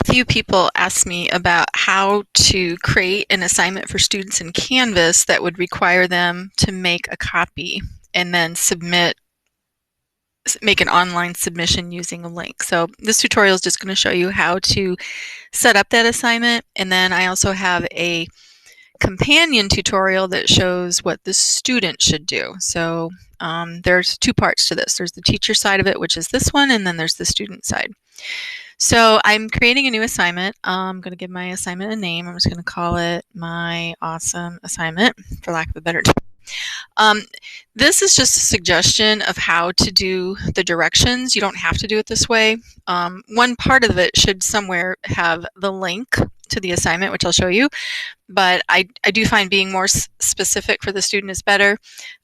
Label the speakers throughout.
Speaker 1: few people asked me about how to create an assignment for students in Canvas that would require them to make a copy and then make an online submission using a link. So this tutorial is just going to show you how to set up that assignment, and then I also have a companion tutorial that shows what the student should do. So there's two parts to this. There's the teacher side of it, which is this one, and then there's the student side. So I'm creating a new assignment. I'm going to give my assignment a name. I'm just going to call it my awesome assignment, for lack of a better term. This is just a suggestion of how to do the directions. You don't have to do it this way. One part of it should somewhere have the link to the assignment, which I'll show you, but I do find being more specific for the student is better.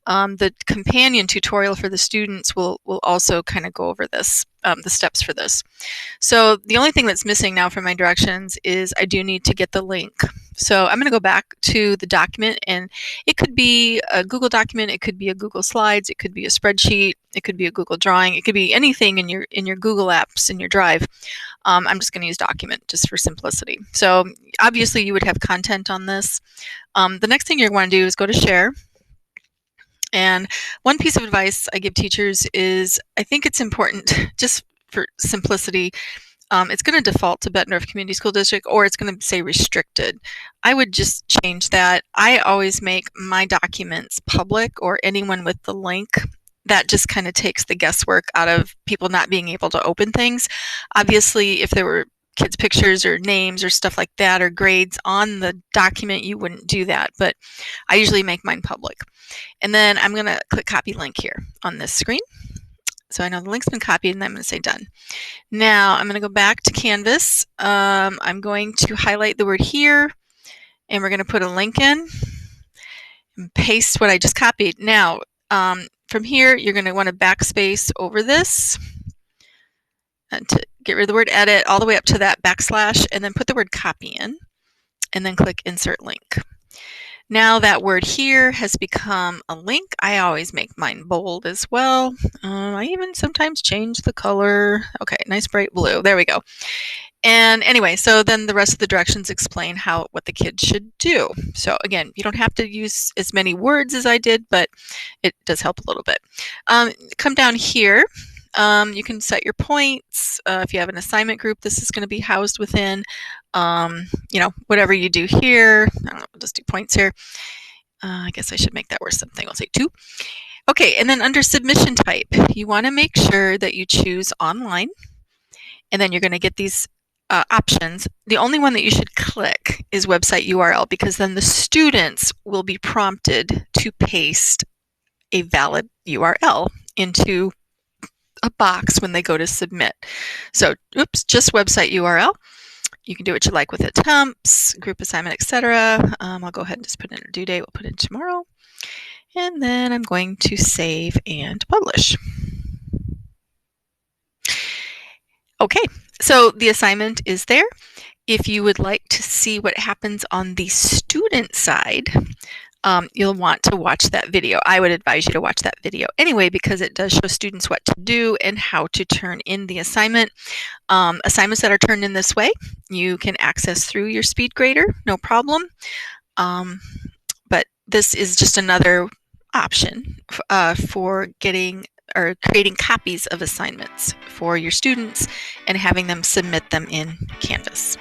Speaker 1: The companion tutorial for the students will also kind of go over this, the steps for this. So the only thing that's missing now from my directions is I do need to get the link. So I'm going to go back to the document, and it could be a Google document, it could be a Google Slides, it could be a spreadsheet, it could be a Google Drawing, it could be anything in your Google Apps, in your Drive. I'm just going to use document just for simplicity. So obviously you would have content on this. The next thing you're going to do is go to share. And one piece of advice I give teachers is I think it's important, just for simplicity, it's going to default to Bettendorf Community School District, or it's going to say restricted. I would just change that. I always make my documents public, or anyone with the link. That just kind of takes the guesswork out of people not being able to open things. Obviously, if there were kids' pictures or names or stuff like that, or grades on the document, you wouldn't do that, but I usually make mine public. And then I'm going to click copy link here on this screen. So I know the link's been copied, and I'm going to say done. Now I'm going to go back to Canvas. I'm going to highlight the word here, and we're going to put a link in and paste what I just copied. Now from here, you're going to want to backspace over this and to get rid of the word edit all the way up to that backslash, and then put the word copy in, and then click insert link. Now that word here has become a link. I always make mine bold as well. I even sometimes change the color. Okay, nice bright blue. There we go. And anyway, so then the rest of the directions explain what the kids should do. So again, you don't have to use as many words as I did, but it does help a little bit. Come down here. You can set your points. If you have an assignment group, this is going to be housed within, whatever you do here. I don't know, we'll just do points here. I guess I should make that worth something. I'll say 2. Okay, and then under submission type, you want to make sure that you choose online, and then you're going to get these options. The only one that you should click is website URL, because then the students will be prompted to paste a valid URL into a box when they go to submit. So, just website URL. You can do what you like with attempts, group assignment, etc. I'll go ahead and just put in a due date. We'll put in tomorrow. And then I'm going to save and publish. Okay, so the assignment is there. If you would like to see what happens on the student side, you'll want to watch that video. I would advise you to watch that video anyway, because it does show students what to do and how to turn in the assignment. Assignments that are turned in this way, you can access through your SpeedGrader, no problem. But this is just another option for getting or creating copies of assignments for your students and having them submit them in Canvas.